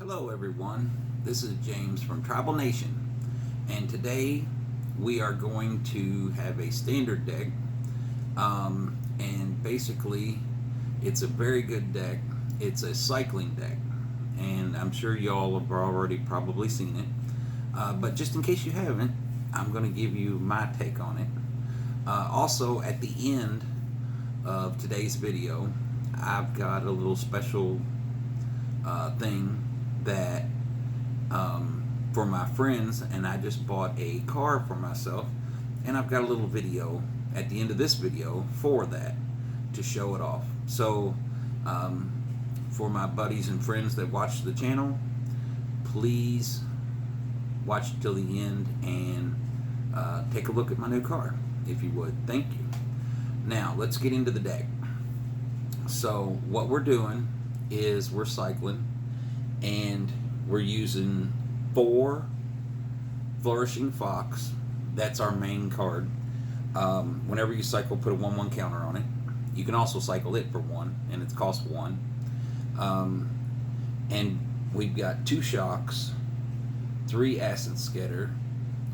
Hello everyone, this is James from Tribal Nation, and today we are going to have a standard deck, and basically it's a very good deck. It's a cycling deck, and I'm sure y'all have already probably seen it, but just in case you haven't, I'm going to give you my take on it. Also, at the end of today's video, I've got a little special thing that for my friends, and I just bought a car for myself, and I've got a little video at the end of this video for that to show it off. So for my buddies and friends that watch the channel, please watch till the end and take a look at my new car if you would. Thank you. Now let's get into the deck. So what we're doing is we're cycling, and we're using 4 Flourishing Fox. That's our main card. Whenever you cycle, put a 1/1 counter on it. You can also cycle it for 1, and it costs 1. And we've got 2 shocks, 3 acid scatter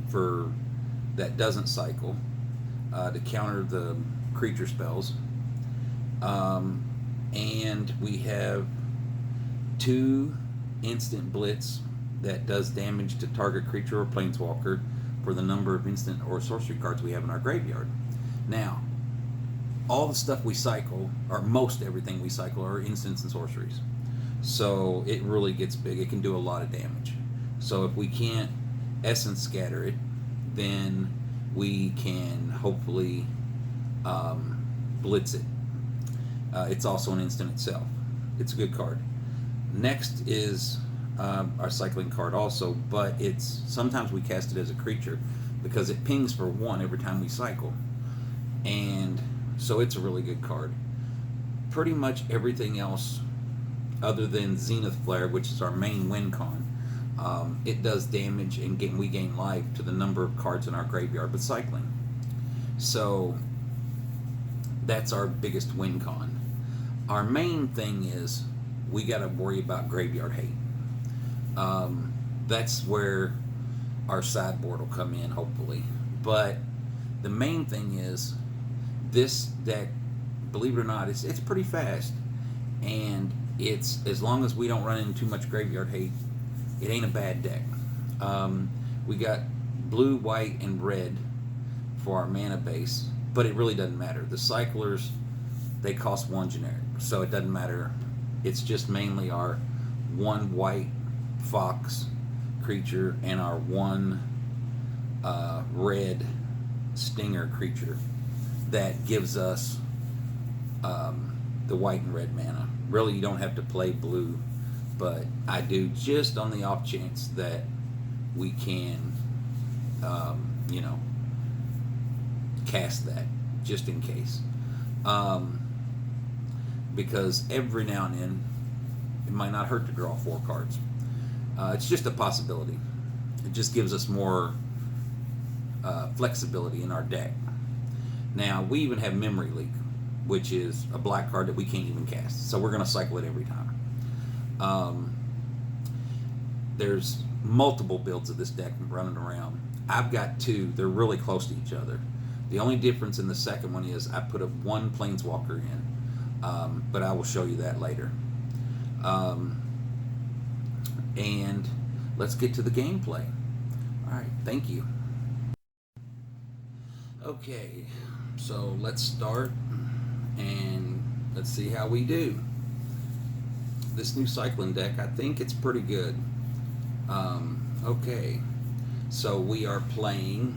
for that doesn't cycle to counter the creature spells. And we have 2 instant blitz that does damage to target creature or planeswalker for the number of instant or sorcery cards we have in our graveyard. Now, all the stuff we cycle, or most everything we cycle, are instants and sorceries. So it really gets big. It can do a lot of damage. So if we can't essence scatter it, then we can hopefully blitz it. It's also an instant itself. It's a good card. Next is our cycling card also, but it's sometimes we cast it as a creature because it pings for 1 every time we cycle, and so it's a really good card. Pretty much everything else other than Zenith Flare, which is our main win con, it does damage and we gain life to the number of cards in our graveyard with cycling. So that's our biggest win con. Our main thing is we got to worry about graveyard hate. That's where our sideboard will come in, hopefully. But the main thing is this deck, believe it or not, it's pretty fast, and it's, as long as we don't run into too much graveyard hate, it ain't a bad deck. We got blue, white, and red for our mana base, but it really doesn't matter. The cyclers, they cost 1 generic, so it doesn't matter. It's just mainly our 1 white fox creature and our 1 red stinger creature that gives us the white and red mana. Really, you don't have to play blue, but I do just on the off chance that we can, cast that just in case. Because every now and then it might not hurt to draw 4 cards. It's just a possibility. It just gives us more flexibility in our deck. Now, we even have Memory Leak, which is a black card that we can't even cast, so we're going to cycle it every time. There's multiple builds of this deck running around. I've got 2. They're really close to each other. The only difference in the second one is I put 1 planeswalker in, but I will show you that later. And let's get to the gameplay. All right, thank you. Okay, so let's start and let's see how we do. This new cycling deck, I think it's pretty good. Okay, so we are playing,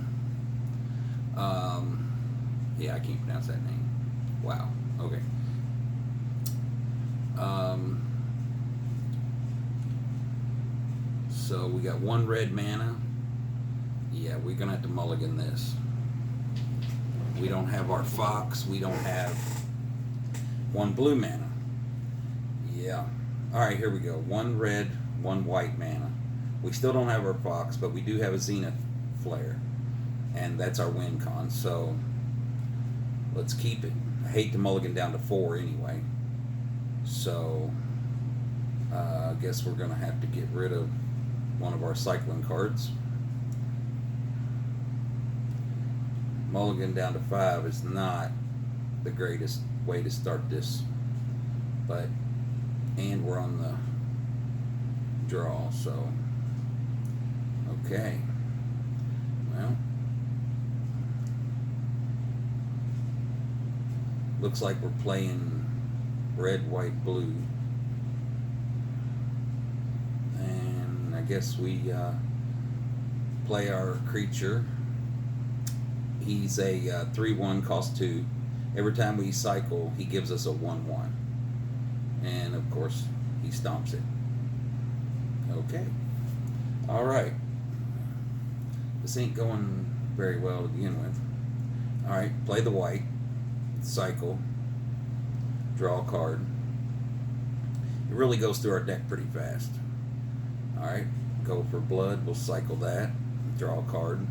yeah, I can't pronounce that name. Wow, okay. So we got 1 red mana. Yeah, we're gonna have to mulligan this. We don't have our fox. We don't have 1 blue mana. Yeah. All right, here we go. 1 red, 1 white mana. We still don't have our fox, but we do have a Zenith Flare, and that's our win con. So let's keep it. I hate to mulligan down to 4 anyway. So I guess we're going to have to get rid of one of our cycling cards. Mulligan down to 5 is not the greatest way to start this, and we're on the draw, so okay. Well, looks like we're playing red, white, blue, and I guess we play our creature. He's a 3/1, cost 2. Every time we cycle, he gives us a 1/1. And of course, he stomps it. Okay. Alright. This ain't going very well to begin with. Alright, play the white. Cycle. Draw a card. It really goes through our deck pretty fast. Alright, go for blood. We'll cycle that. Draw a card.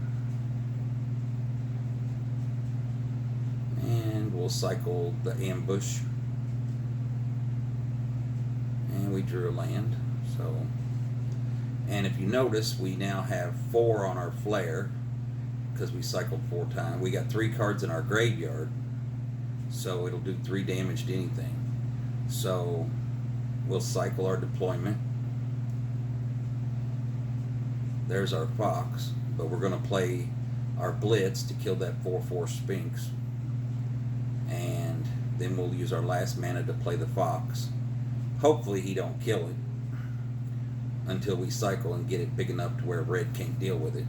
And we'll cycle the ambush. And we drew a land. So, and if you notice, we now have 4 on our flare because we cycled 4 times. We got 3 cards in our graveyard, so it'll do 3 damage to anything. So we'll cycle our deployment. There's our fox, but we're going to play our blitz to kill that 4/4 Sphinx. And then we'll use our last mana to play the fox. Hopefully he don't kill it until we cycle and get it big enough to where red can't deal with it.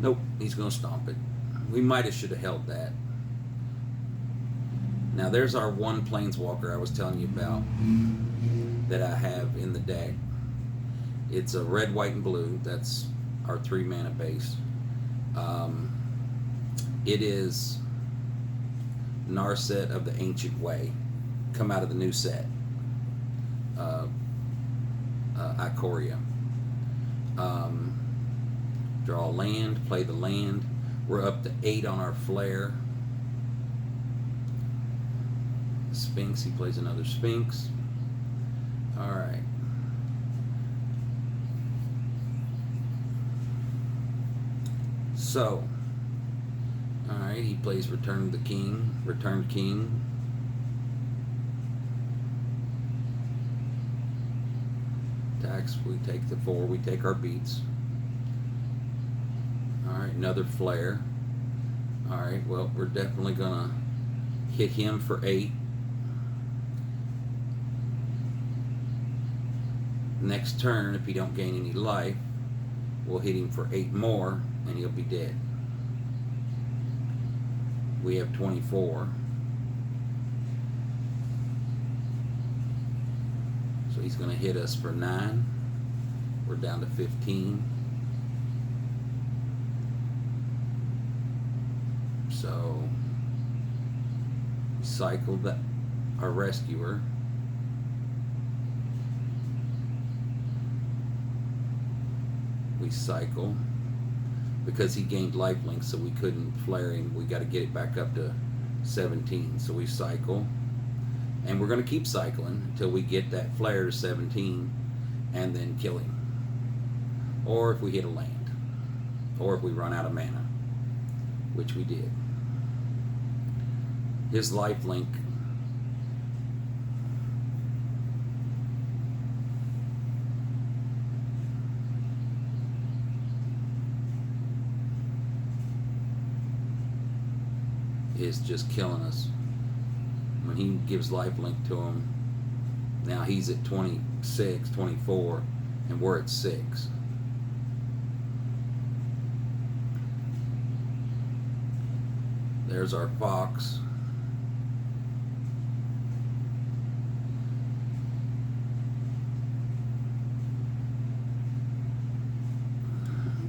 Nope, he's going to stomp it. We might have should have held that. Now there's our one planeswalker I was telling you about that I have in the deck. It's a red, white, and blue. That's our 3 mana base. It is Narset of the Ancient Way, come out of the new set, Ikoria. Draw a land, play the land. We're up to 8 on our flare. Sphinx, he plays another Sphinx. Alright. So, alright, he plays Return the King, Return King. Attacks, we take the 4, we take our beats. Alright, another flare. Alright, well, we're definitely gonna hit him for 8. Next turn, if he don't gain any life, we'll hit him for 8 more, and he'll be dead. We have 24. So he's going to hit us for 9. We're down to 15. So we cycled our rescuer. We cycle because he gained lifelink, so we couldn't flare him. We got to get it back up to 17. So we cycle, and we're going to keep cycling until we get that flare to 17 and then kill him, or if we hit a land, or if we run out of mana, which we did. His lifelink is just killing us. When he gives lifelink to him, now he's at 26, 24, and we're at 6. There's our fox.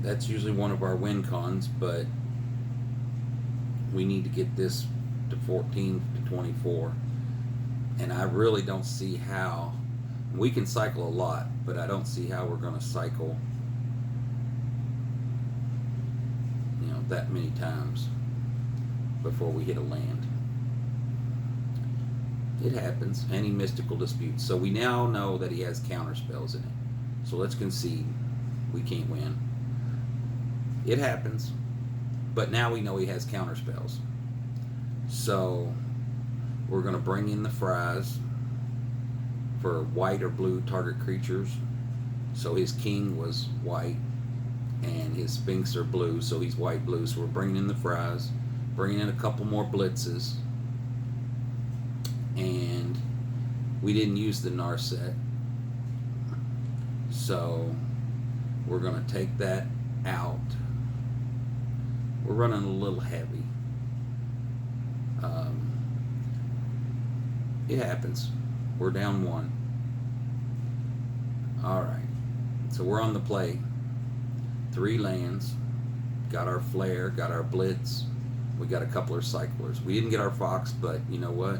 That's usually one of our win cons, but we need to get this to 14 to 24. And I really don't see how. We can cycle a lot, but I don't see how we're going to cycle, that many times before we hit a land. It happens. Any mystical disputes. So we now know that he has counter spells in it. So let's concede we can't win. It happens. But now we know he has counter spells. So we're going to bring in the fries for white or blue target creatures. So his king was white and his sphinx are blue, so he's white blue. So we're bringing in the fries, bringing in a couple more blitzes, and we didn't use the Narset, so we're going to take that out. We're running a little heavy. It happens. We're down 1. Alright, so we're on the play. 3 lands, got our flare, got our blitz, we got a couple of cyclers. We didn't get our fox, but you know what?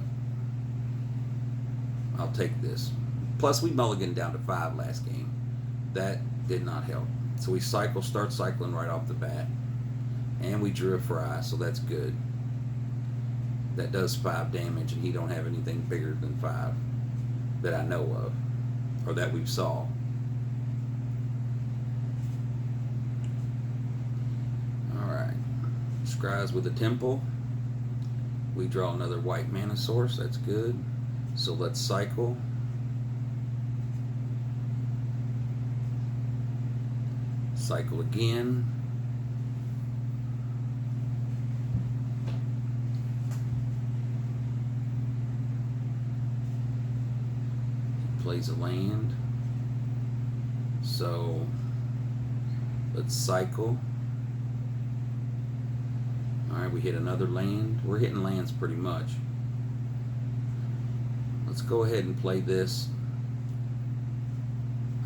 I'll take this. Plus we mulliganed down to 5 last game. That did not help. So we start cycling right off the bat. And we drew a fry, so that's good. That does 5 damage, and he don't have anything bigger than 5 that I know of, or that we've saw. Alright. Scries with a temple. We draw another white mana source, that's good. So let's cycle. Cycle again. Plays a land. So let's cycle. Alright, we hit another land. We're hitting lands pretty much. Let's go ahead and play this.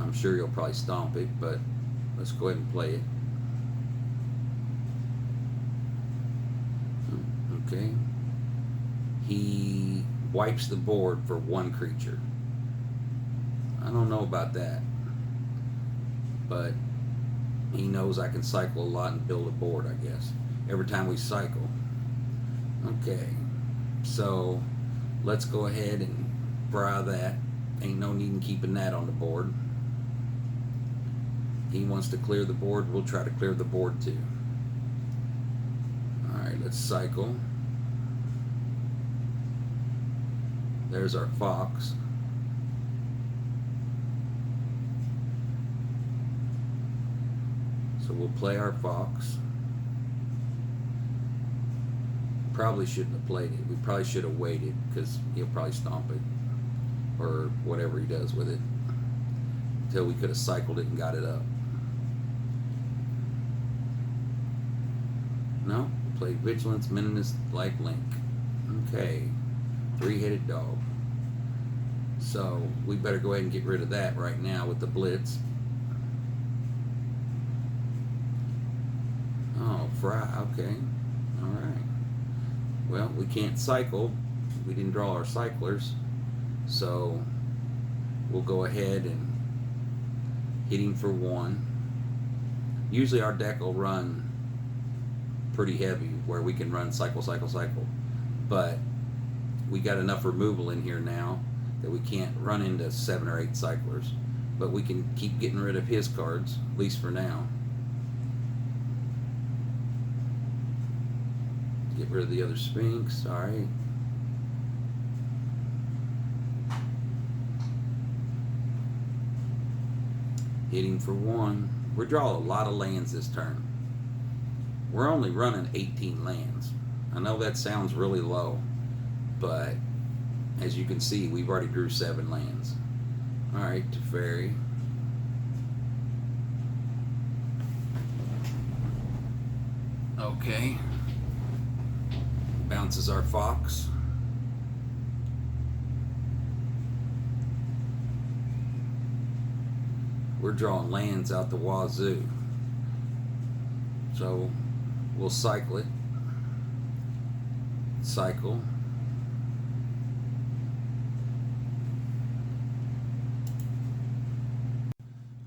I'm sure you'll probably stomp it, but let's go ahead and play it. Okay. He wipes the board for 1 creature. I don't know about that, but he knows I can cycle a lot and build a board, I guess, every time we cycle. Okay, so let's go ahead and fry that. Ain't no need in keeping that on the board. He wants to clear the board, we'll try to clear the board too. Alright, let's cycle. There's our fox. So we'll play our fox. Probably shouldn't have played it. We probably should have waited, because he'll probably stomp it, or whatever he does with it, until we could have cycled it and got it up. No, play Vigilance, Menace, Lifelink. Okay, 3-headed dog. So we better go ahead and get rid of that right now with the blitz. Oh, fry, okay, alright. Well, we can't cycle. We didn't draw our cyclers. So we'll go ahead and hit him for 1. Usually our deck will run pretty heavy where we can run cycle, cycle, cycle. But we got enough removal in here now that we can't run into 7 or 8 cyclers. But we can keep getting rid of his cards, at least for now. Get rid of the other Sphinx, alright. Hitting for 1. We're drawing a lot of lands this turn. We're only running 18 lands. I know that sounds really low, but as you can see, we've already drew 7 lands. Alright, Teferi. Okay. Bounces our fox. We're drawing lands out the wazoo. So we'll cycle it. Cycle.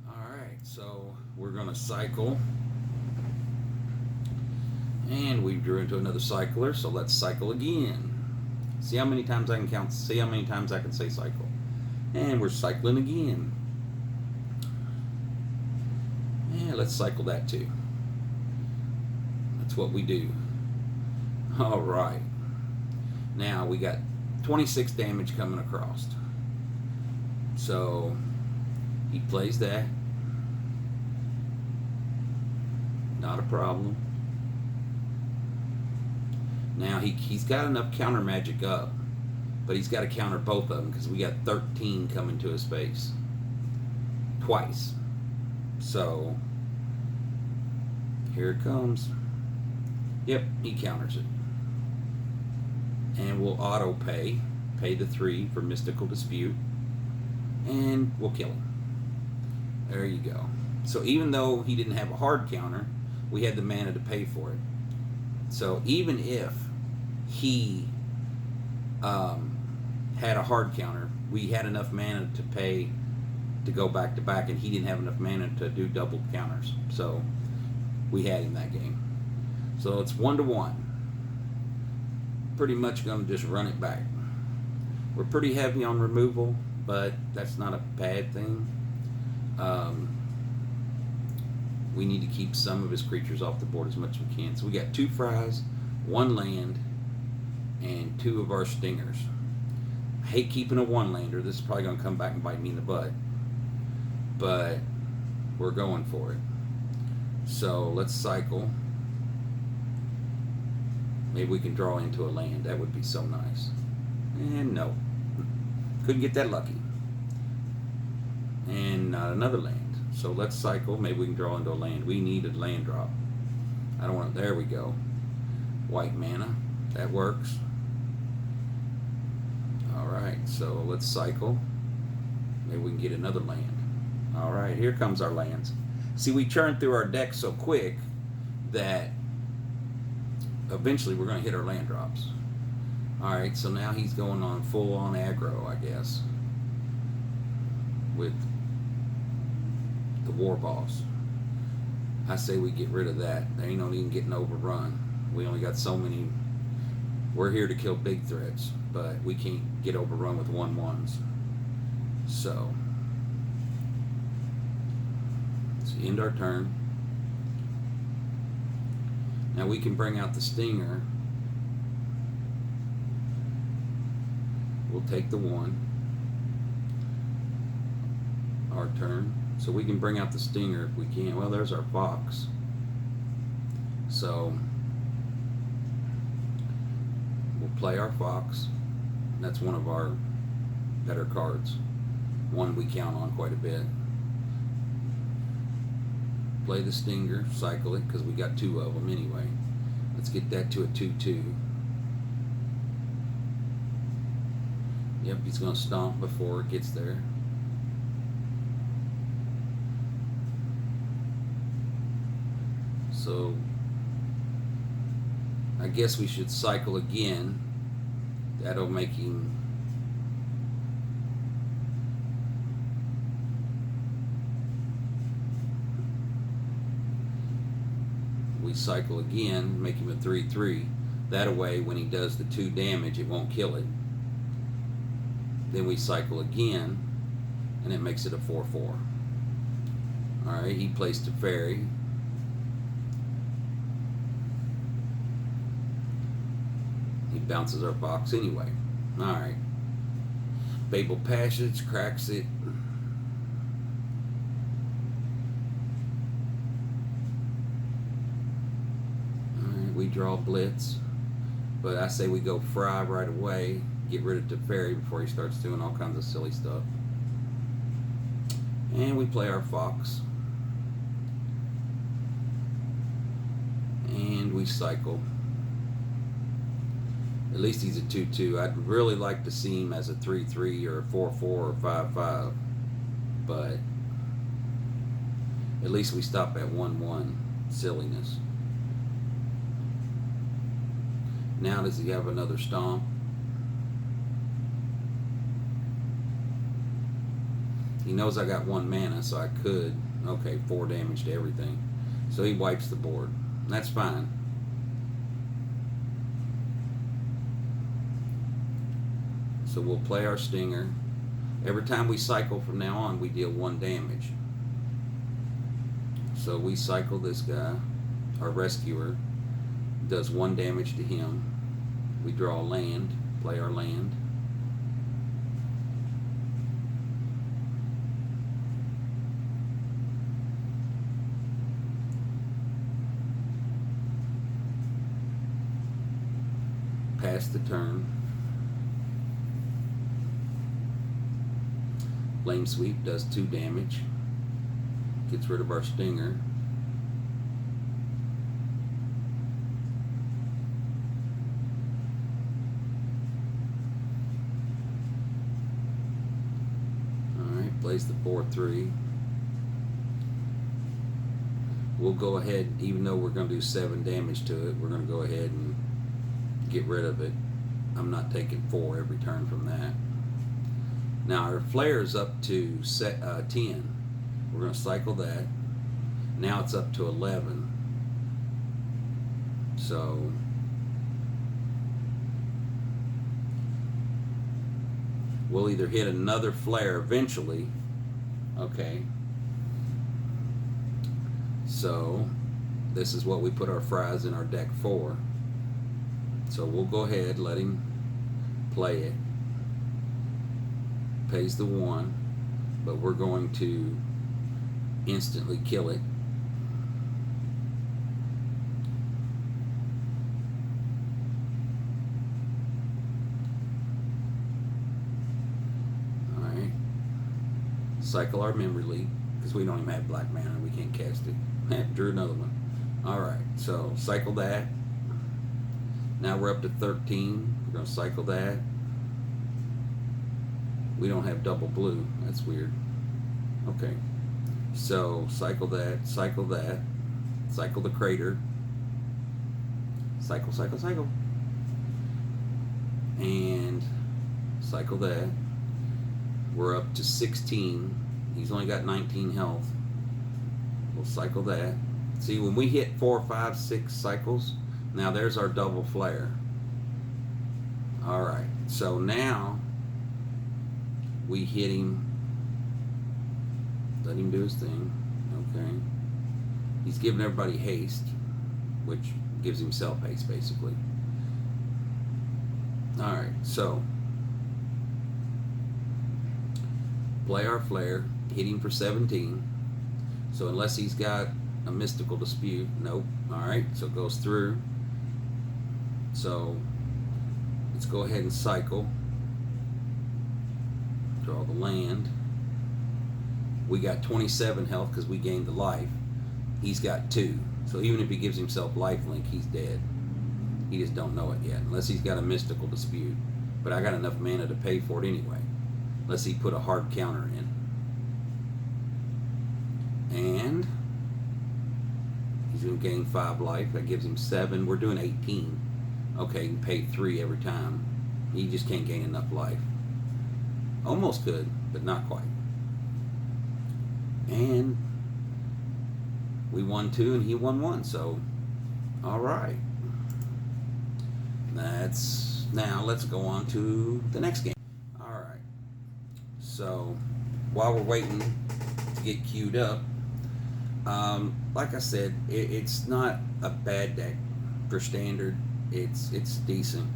Alright, so we're going to cycle. And we drew into another cycler, so let's cycle again. See how many times I can count. See how many times I can say cycle. And we're cycling again. Yeah, let's cycle that too. That's what we do. All right. Now we got 26 damage coming across. So he plays that. Not a problem. Now he's got enough counter magic up, but he's got to counter both of them because we got 13 coming to his face twice. So here it comes. Yep, he counters it. And we'll auto pay the 3 for Mystical Dispute, and we'll kill him. There you go. So even though he didn't have a hard counter, we had the mana to pay for it. So even if he had a hard counter, we had enough mana to pay to go back to back, and he didn't have enough mana to do double counters. So we had him that game. So it's 1-1. Pretty much going to just run it back. We're pretty heavy on removal, but that's not a bad thing. We need to keep some of his creatures off the board as much as we can. So we got 2 fries, 1 land, and 2 of our stingers. I hate keeping a 1-lander. This is probably going to come back and bite me in the butt. But we're going for it. So let's cycle. Maybe we can draw into a land. That would be so nice. And no. Couldn't get that lucky. And not another land. So let's cycle. Maybe we can draw into a land. We need a land drop. I don't want to. There we go. White mana. That works. Alright, so let's cycle. Maybe we can get another land. Alright, here comes our lands. See, we churn through our deck so quick that eventually we're going to hit our land drops. Alright, so now he's going on full on aggro, I guess, with the War Boss. I say we get rid of that. There ain't no need in getting overrun. We only got so many. We're here to kill big threats, but we can't get overrun with 1/1s. So let's end our turn. Now we can bring out the Stinger. We'll take the 1. Our turn. So we can bring out the Stinger if we can. Well, there's our Fox. So we'll play our Fox. That's one of our better cards. One we count on quite a bit. Play the Stinger, cycle it, because we got 2 of them anyway. Let's get that to a 2/2. Yep, he's going to stomp before it gets there. So I guess we should cycle again. That'll make him cycle again, make him a 3/3. That way when he does the 2 damage it won't kill it. Then we cycle again and it makes it a 4/4. Alright, he plays Teferi. He bounces our Fox anyway. Alright. Babel Passage cracks it. We draw Blitz, but I say we go Fry right away, get rid of Teferi before he starts doing all kinds of silly stuff. And we play our Fox. And we cycle. At least he's a 2/2. I'd really like to see him as a 3/3 or a 4/4 or 5/5, but at least we stop at 1/1 silliness. Now does he have another stomp? He knows I got 1 mana, so I could. Okay, 4 damage to everything. So he wipes the board. That's fine. So we'll play our stinger. Every time we cycle from now on, we deal 1 damage. So we cycle this guy, our rescuer, does 1 damage to him. We draw a land, play our land. Pass the turn. Flame Sweep does 2 damage. Gets rid of our stinger. Alright, plays the 4/3. We'll go ahead, even though we're going to do 7 damage to it, we're going to go ahead and get rid of it. I'm not taking 4 every turn from that. Now our flare is up to 10. We're going to cycle that. Now it's up to 11. So we'll either hit another flare eventually. Okay. So this is what we put our fries in our deck for. So we'll go ahead, let him play it. Pays the 1, but we're going to instantly kill it. Alright. Cycle our memory leak, because we don't even have black mana, we can't cast it. Drew another one. Alright, so cycle that. Now we're up to 13. We're going to cycle that. We don't have double blue. That's weird. Okay. So cycle that, cycle that, cycle the crater. Cycle, cycle, cycle. And cycle that. We're up to 16. He's only got 19 health. We'll cycle that. See, when we hit 4, 5, 6 cycles, now there's our double flare. Alright, so now we hit him. Let him do his thing. Okay. He's giving everybody haste, which gives himself haste basically. Alright, so play our flare, hit him for 17. So unless he's got a mystical dispute, nope. Alright, so it goes through. So let's go ahead and cycle. Draw the land. We got 27 health because we gained the life. He's got 2. So even if he gives himself lifelink, he's dead. He just don't know it yet, unless he's got a mystical dispute. But I got enough mana to pay for it anyway, unless he put a hard counter in. And he's going to gain 5 life. That gives him 7. We're doing 18. Okay, he can pay 3 every time. He just can't gain enough life. Almost could, but not quite. And we won 2 and he won 1, so alright. Now let's go on to the next game. Alright. So while we're waiting to get queued up, like I said, it's not a bad deck for standard. It's decent.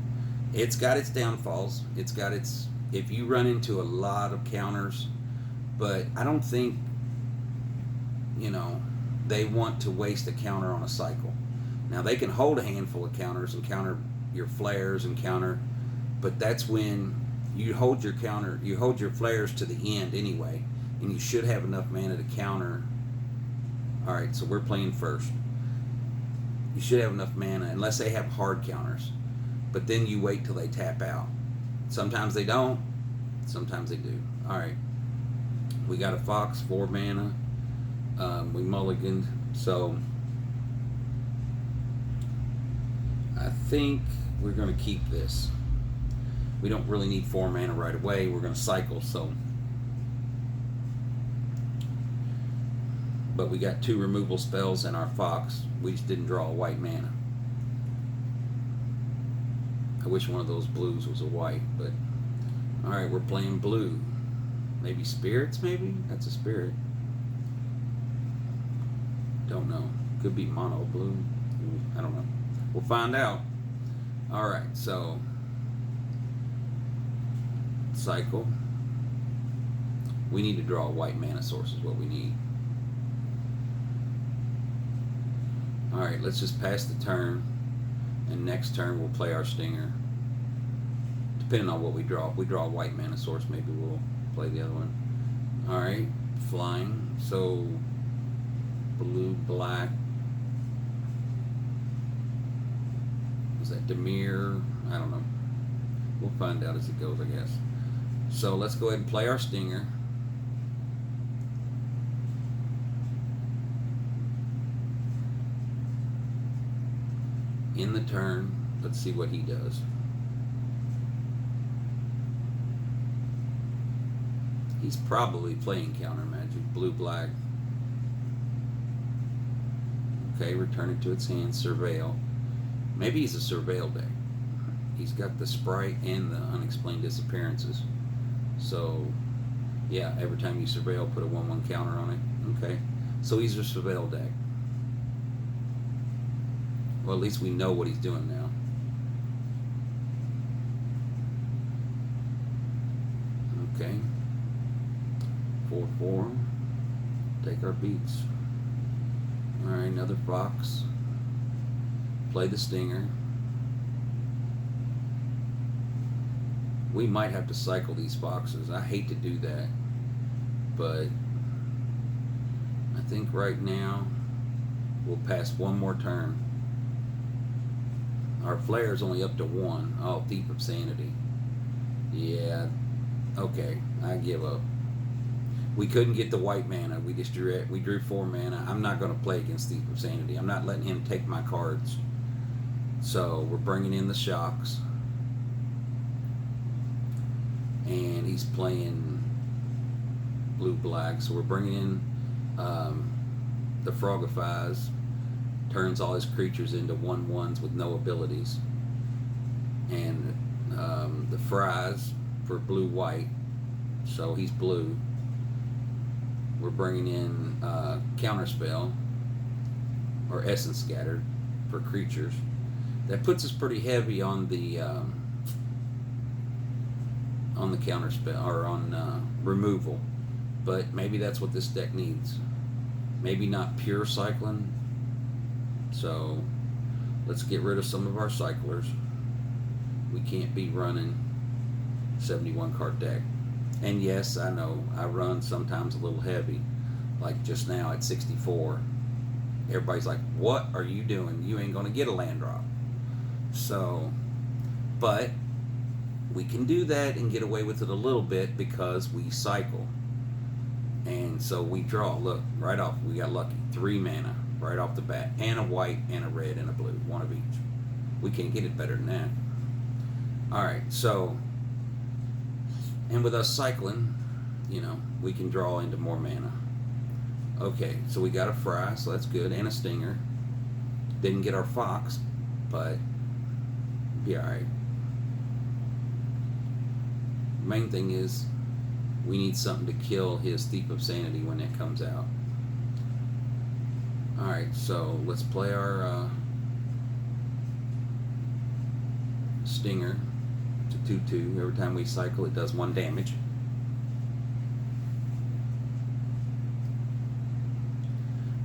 It's got its downfalls. It's got its, if you run into a lot of counters, but I don't think, you know, they want to waste a counter on a cycle. Now they can hold a handful of counters and counter your flares and counter, but that's when you hold your counter, you hold your flares to the end anyway, and you should have enough mana to counter. Alright, so we're playing first. You should have enough mana, unless they have hard counters. But then you wait till they tap out. Sometimes they don't, sometimes they do. Alright, we got a Fox, 4 mana. We mulliganed, so I think we're going to keep this. We don't really need 4 mana right away. We're going to cycle, so. But we got 2 removal spells and our Fox. We just didn't draw a white mana. I wish one of those blues was a white, but All right, we're playing blue. Maybe spirits, maybe? That's a spirit. Don't know. Could be mono blue. I don't know. We'll find out. All right, so cycle. We need to draw a white mana source is what we need. All right, let's just pass the turn, and next turn we'll play our stinger. Depending on what we draw. If we draw a white mana source, maybe we'll play the other one. All right, flying. So blue, black. Was that Dimir? I don't know. We'll find out as it goes, I guess. So let's go ahead and play our stinger. In the turn, let's see what he does. He's probably playing counter magic. Blue, black. Okay, return it to its hand. Surveil. Maybe he's a surveil deck. He's got the sprite and the unexplained disappearances. So, yeah, every time you surveil, put a 1/1 counter on it. Okay, so he's a surveil deck. Well, at least we know what he's doing now. Okay. 4/4. Take our beats. Alright, another fox. Play the stinger. We might have to cycle these foxes. I hate to do that. But I think right now we'll pass one more turn. Our flare's only up to 1. Oh, Thief of Sanity. Yeah. Okay, I give up. We couldn't get the white mana. We drew 4 mana. I'm not going to play against Thief of Sanity. I'm not letting him take my cards. So we're bringing in the shocks. And he's playing blue-black. So we're bringing in the Frogifies. Turns all his creatures into 1/1s with no abilities. And the Fries for blue-white. So he's blue. We're bringing in Counterspell or Essence Scattered for creatures. That puts us pretty heavy on the Counterspell or on removal, but maybe that's what this deck needs. Maybe not pure cycling. So let's get rid of some of our cyclers. We can't be running 71 card deck. And yes, I know, I run sometimes a little heavy, like just now at 64. Everybody's like, what are you doing? You ain't going to get a land drop. So, but we can do that and get away with it a little bit because we cycle. And so we draw, look, right off, we got lucky. 3 mana right off the bat, and a white, and a red, and a blue, 1 of each. We can't get it better than that. Alright, so, and with us cycling, you know, we can draw into more mana. Okay, so we got a Fry, so that's good, and a Stinger. Didn't get our Fox, but be alright. Main thing is, we need something to kill his Thief of Sanity when it comes out. Alright, so let's play our Stinger to 2/2. Every time we cycle, it does 1 damage.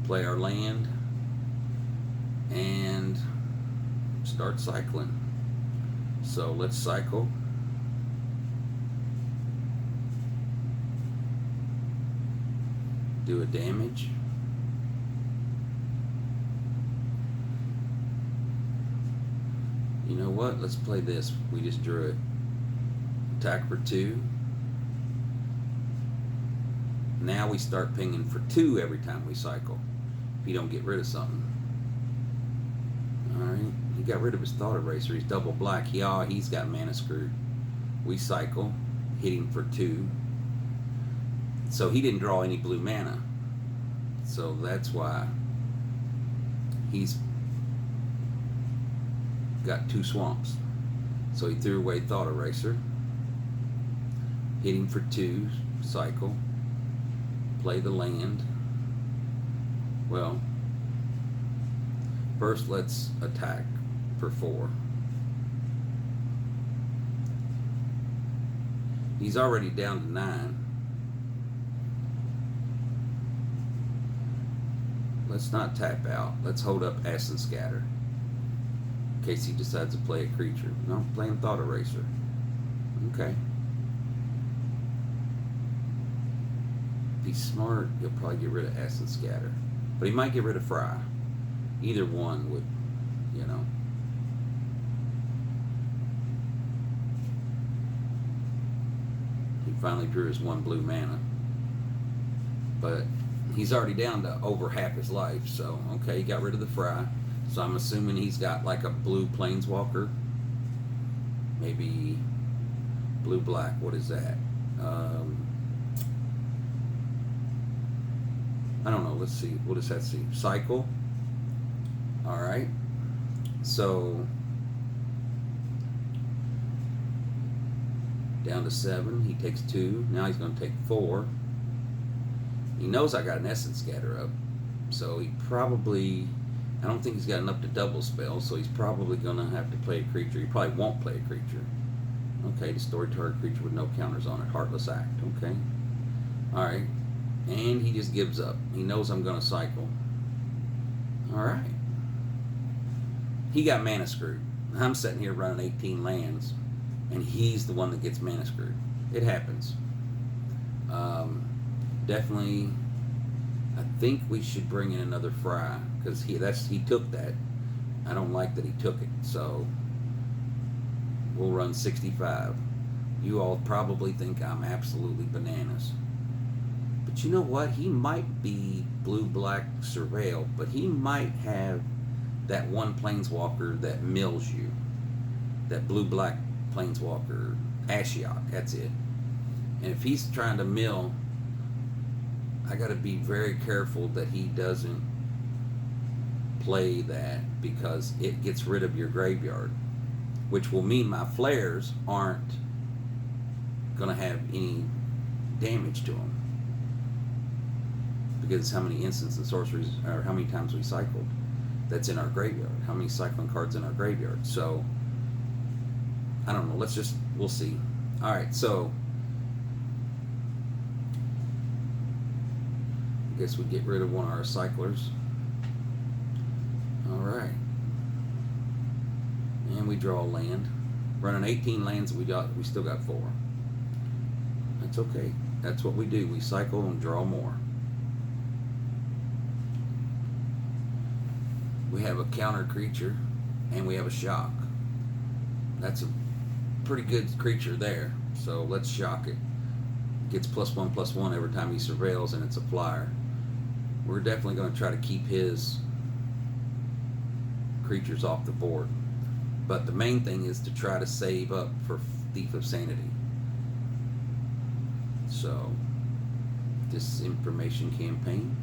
Play our land and start cycling. So let's cycle. Do a damage. You know what? Let's play this. We just drew it. Attack for 2. Now we start pinging for 2 every time we cycle. If you don't get rid of something. Alright. He got rid of his Thought Eraser. He's double black. He's got mana screwed. We cycle. Hit him for 2. So he didn't draw any blue mana. So that's why he's got 2 swamps. So he threw away Thought Eraser. Hit him for 2, cycle, play the land. Well, first let's attack for 4. He's already down to 9. Let's not tap out. Let's hold up Essence Scatter in case he decides to play a creature. No, I'm playing Thought Eraser. Okay. If he's smart, he'll probably get rid of Essence Scatter. But he might get rid of Fry. Either one would, you know. He finally drew his 1 blue mana. But he's already down to over half his life, so okay, he got rid of the Fry. So I'm assuming he's got like a blue Planeswalker. Maybe blue-black, what is that? I don't know, let's see, what does that see? Cycle. Alright, so down to 7, he takes 2, now he's going to take 4. He knows I got an Essence Scatter up, so he probably, I don't think he's got enough to double spell, so he's probably going to have to play a creature. He probably won't play a creature. Okay, destroy target creature with no counters on it, Heartless Act, okay. Alright, and he just gives up. He knows I'm going to cycle. Alright. He got mana screwed. I'm sitting here running 18 lands, and he's the one that gets mana screwed. It happens. Definitely, I think we should bring in another Fry, because he took that. I don't like that he took it, so we'll run 65. You all probably think I'm absolutely bananas. But you know what? He might be blue-black Surveil, but he might have that one Planeswalker that mills you. That blue-black Planeswalker, Ashiok, that's it. And if he's trying to mill, I got to be very careful that he doesn't play that, because it gets rid of your graveyard, which will mean my flares aren't going to have any damage to them, because it's how many instants and sorceries, or how many times we cycled, that's in our graveyard, how many cycling cards in our graveyard. So I don't know, we'll see. Alright, so I guess we get rid of one of our cyclers. Alright. And we draw a land. Running 18 lands, we still got 4. That's okay. That's what we do. We cycle and draw more. We have a counter creature, and we have a shock. That's a pretty good creature there. So let's shock it. Gets +1/+1 every time he surveils, and it's a flyer. We're definitely going to try to keep his creatures off the board. But the main thing is to try to save up for Thief of Sanity. So, Disinformation Campaign.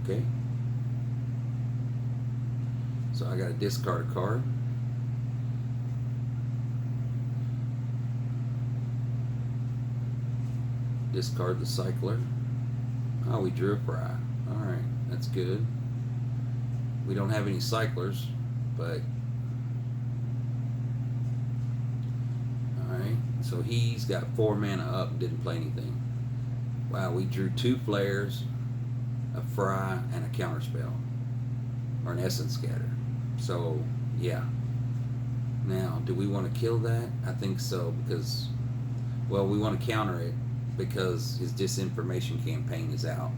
Okay. So I got to discard a card. Discard the Cycler. Oh, we drew a Fry. Alright, that's good. We don't have any cyclers, but alright, so he's got 4 mana up and didn't play anything. Wow, we drew 2 flares, a Fry, and a counterspell, or an Essence Scatter. So yeah. Now, do we want to kill that? I think so, because, well, we want to counter it because his Disinformation Campaign is out,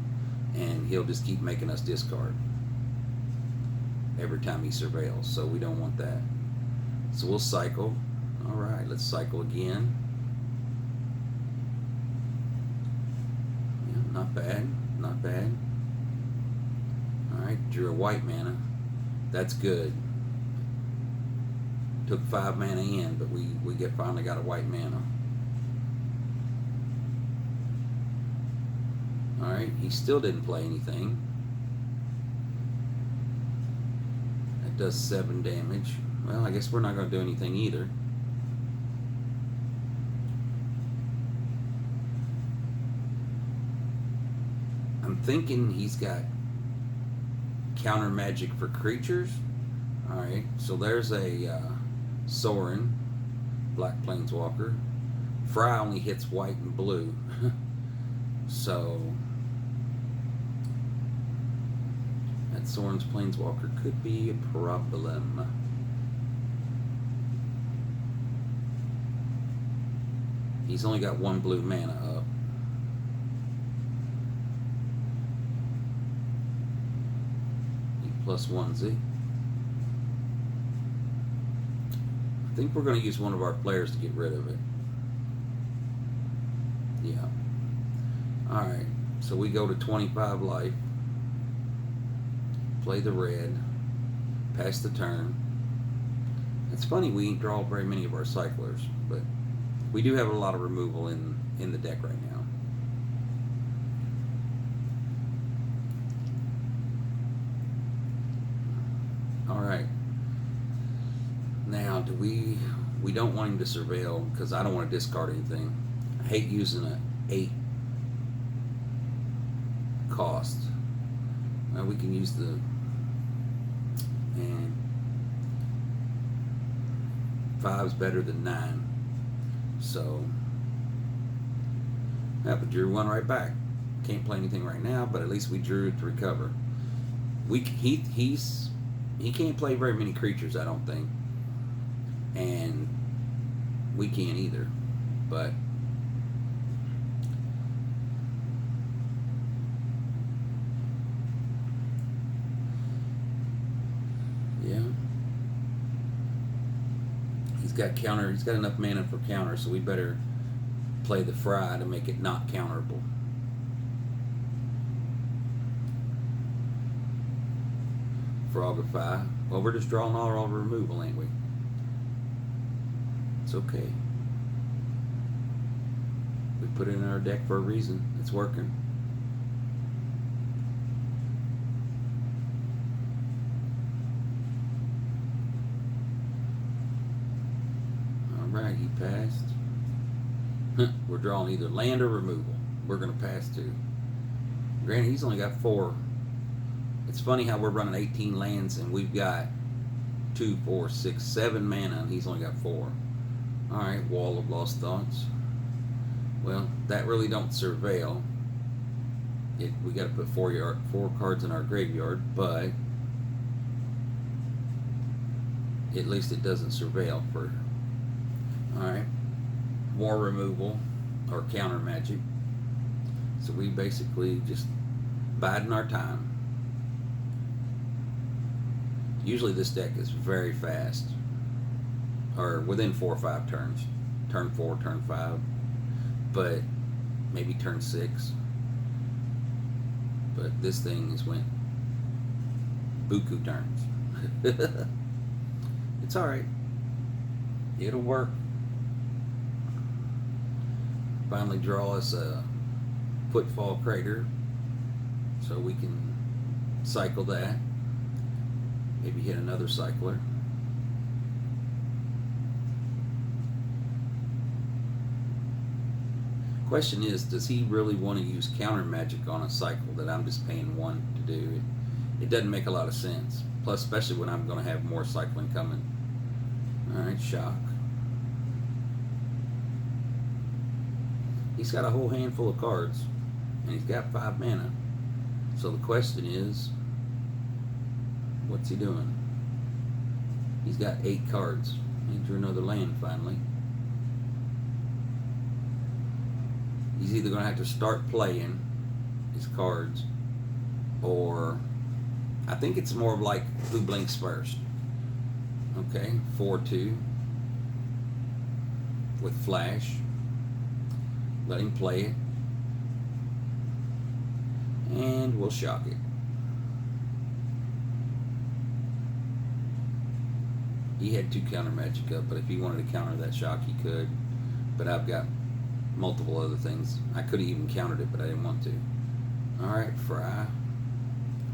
and he'll just keep making us discard every time he surveils, so we don't want that. So we'll cycle. Alright, let's cycle again. Yeah, not bad, not bad. Alright, drew a white mana. That's good. Took 5 mana in, but we finally got a white mana. Alright, he still didn't play anything. That does 7 damage. Well, I guess we're not going to do anything either. I'm thinking he's got counter magic for creatures. Alright, so there's a Sorin, Black Planeswalker. Fry only hits white and blue. So that Sorin's Planeswalker could be a problem. He's only got 1 blue mana up. He +1Z. I think we're going to use one of our players to get rid of it. Yeah. Alright, so we go to 25 life. Play the red. Pass the turn. It's funny we ain't draw very many of our cyclers, but we do have a lot of removal in the deck right now. Alright. Now, we don't want him to surveil because I don't want to discard anything. I hate using a 8 cost. Now we can use the and 5's better than 9. So yeah, we drew 1 right back. Can't play anything right now, but at least we drew it to recover. He can't play very many creatures, I don't think. And we can't either. But yeah. He's got enough mana for counter, so we better play the Fry to make it not counterable. Frogify. Well, we're just drawing all our removal, ain't we? It's okay. We put it in our deck for a reason. It's working. Alright, he passed. We're drawing either land or removal. We're going to pass 2. Granted, he's only got 4. It's funny how we're running 18 lands and we've got 2, 4, 6, 7 mana and he's only got 4. Alright, Wall of Lost Thoughts. Well, that really don't surveil. We got to put 4 cards in our graveyard, but at least it doesn't surveil for. Alright, more removal or counter magic. So we basically just biding our time. Usually this deck is very fast, or within 4 or 5 turns. Turn 4, turn 5, but maybe turn 6. But this thing has went buku turns. It's alright. It'll work. Finally draw us a Footfall Crater so we can cycle that. Maybe hit another cycler. Question is, does he really want to use counter magic on a cycle that I'm just paying 1 to do? It doesn't make a lot of sense. Plus, especially when I'm going to have more cycling coming. Alright, shock. He's got a whole handful of cards, and he's got 5 mana. So the question is, what's he doing? He's got 8 cards. He drew another land finally. He's either going to have to start playing his cards, or I think it's more of like who blinks first. Okay, 4/2 with flash. Let him play it, and we'll shock it. He had 2 counter magic up, but if he wanted to counter that shock, he could. But I've got multiple other things. I could have even countered it, but I didn't want to. Alright, Fry.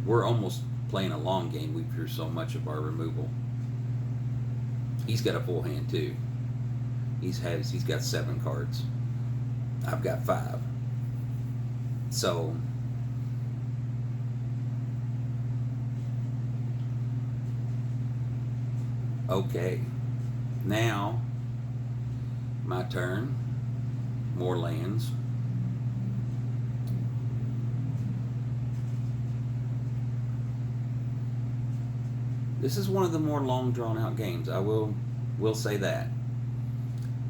We're almost playing a long game. We drew so much of our removal. He's got a full hand too. He's got 7 cards. I've got 5. So Okay, now my turn. More lands. This is one of the more long drawn out games. I will say that.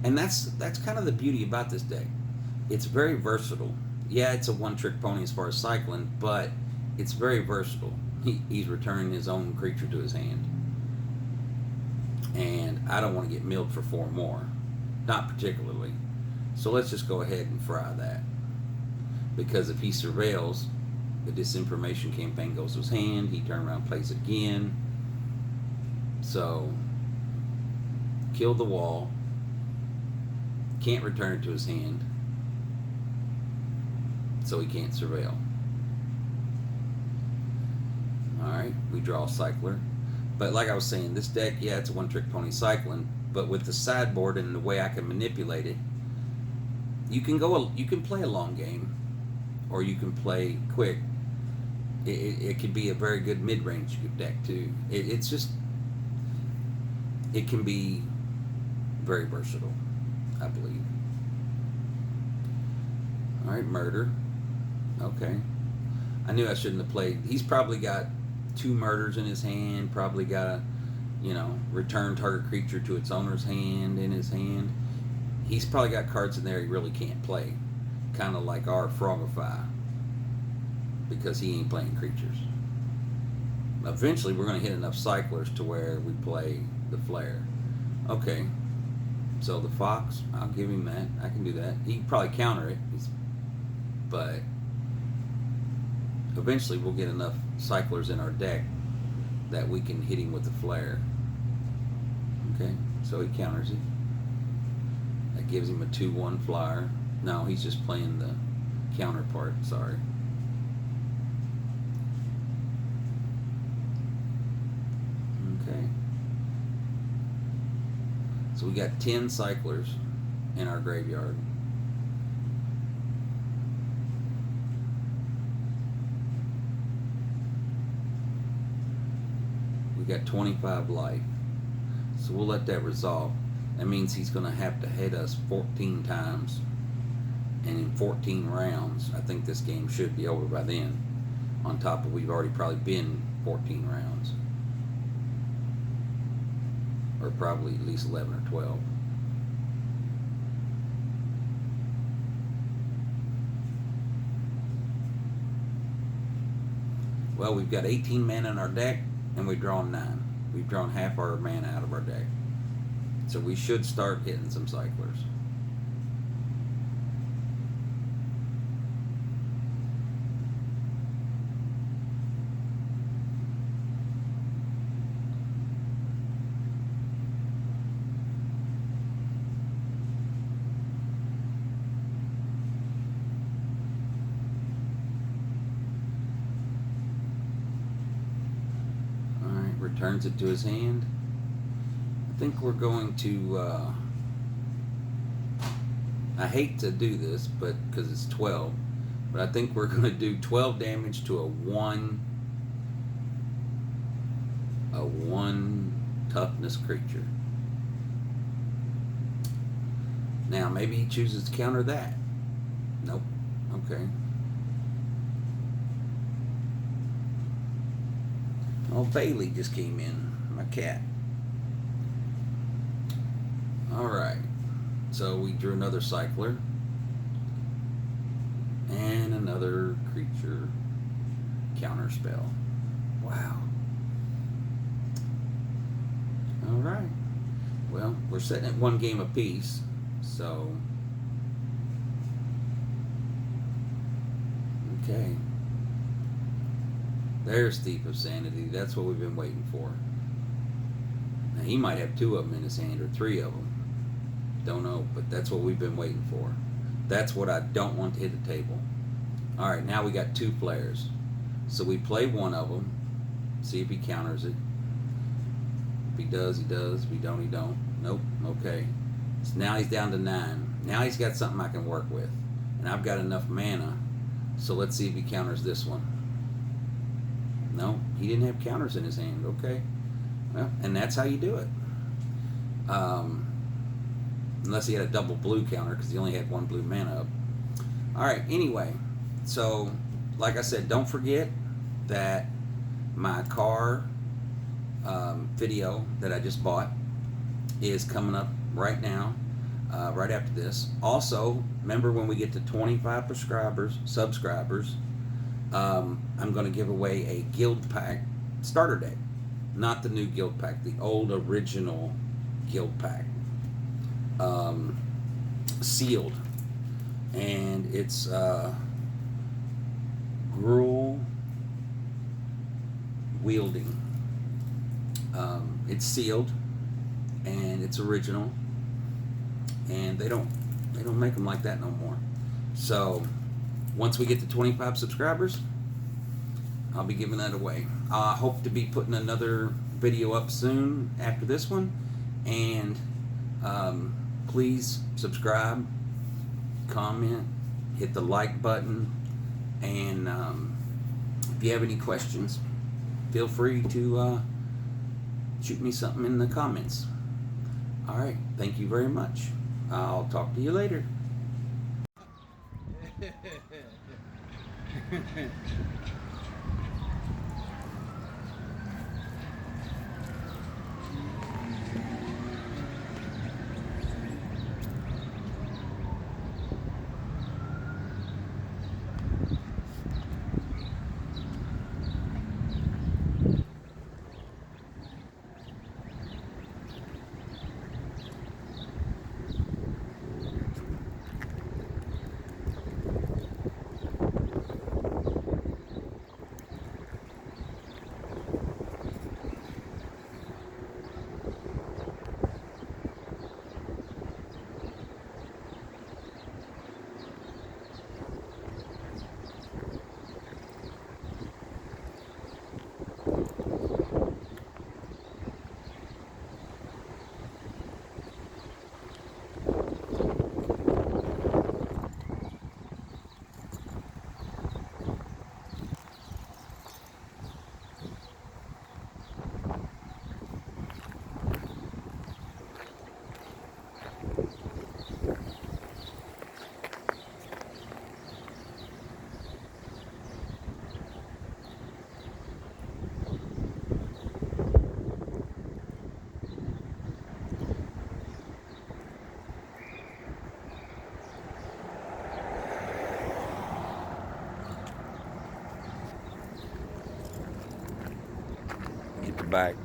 And that's kind of the beauty about this deck. It's very versatile. Yeah, it's a one trick pony as far as cycling, but it's very versatile. He's returning his own creature to his hand. And I don't want to get milled for 4 more. Not particularly. So let's just go ahead and fry that. Because if he surveils, the Disinformation Campaign goes to his hand, he turns around, plays it again. So, kill the wall. Can't return it to his hand. So he can't surveil. Alright, we draw a cycler. But like I was saying, this deck, yeah, it's a one-trick pony cycling, but with the sideboard and the way I can manipulate it, you can play a long game, or you can play quick. It could be a very good mid-range deck too. It's just, it can be very versatile, I believe. All right, murder. Okay. I knew I shouldn't have played. He's probably got 2 murders in his hand, probably got a, return target creature to its owner's hand in his hand. He's probably got cards in there he really can't play. Kind of like our Frogify. Because he ain't playing creatures. Eventually we're going to hit enough cyclers to where we play the flare. Okay. So the fox, I'll give him that. I can do that. He can probably counter it. But eventually we'll get enough cyclers in our deck that we can hit him with the flare. Okay, so he counters it. That gives him a 2/1 flyer. No, he's just playing the counterpart, sorry. Okay. So we got 10 cyclers in our graveyard. We got 25 life. So we'll let that resolve. That means he's going to have to hit us 14 times. And in 14 rounds, I think this game should be over by then. On top of we've already probably been 14 rounds. Or probably at least 11 or 12. Well, we've got 18 mana in our deck, and we've drawn 9. We've drawn half our mana out of our deck. So we should start hitting some cyclers. Returns it to his hand. I think we're going to, I hate to do this, but because it's 12, but I think we're going to do 12 damage to a 1 toughness creature. Now maybe he chooses to counter that. Nope. Okay. Oh, Bailey just came in, my cat. Alright, so we drew another cycler. And another creature counter spell. Wow. Alright. Well, we're sitting at 1 game apiece, so. Okay. There's Thief of Sanity. That's what we've been waiting for. Now, he might have 2 of them in his hand, or 3 of them. Don't know, but that's what we've been waiting for. That's what I don't want to hit the table. Alright, now we got 2 players. So we play one of them, see if he counters it. If he does, he does. If he don't, he don't. Nope, okay. So now he's down to 9. Now he's got something I can work with. And I've got enough mana. So let's see if he counters this one. No, he didn't have counters in his hand. Okay. Well, and that's how you do it. Unless he had a double blue counter because he only had one blue mana up. All right, anyway, so like I said, don't forget that my car video that I just bought is coming up right now, right after this. Also, remember when we get to 25 subscribers, I'm going to give away a guild pack starter deck. Not the new guild pack, the old original guild pack. Sealed. And it's Gruul Wielding. It's sealed and it's original, and they don't make them like that no more. So once we get to 25 subscribers, I'll be giving that away. I hope to be putting another video up soon after this one, and please subscribe, comment, hit the like button, and if you have any questions, feel free to shoot me something in the comments. All right, thank you very much. I'll talk to you later. Get the back.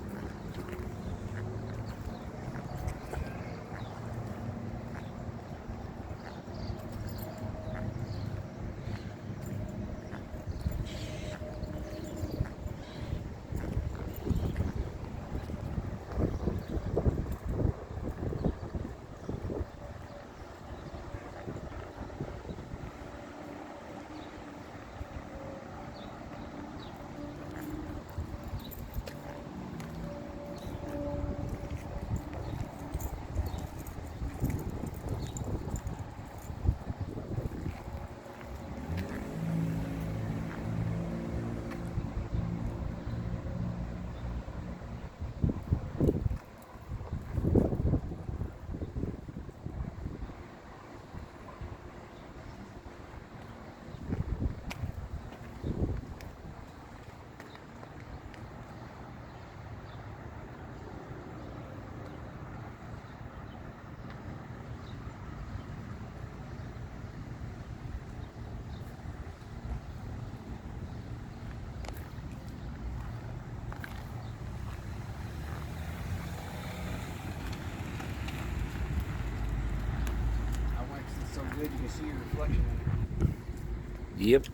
So good you can see your reflection in it. Yep.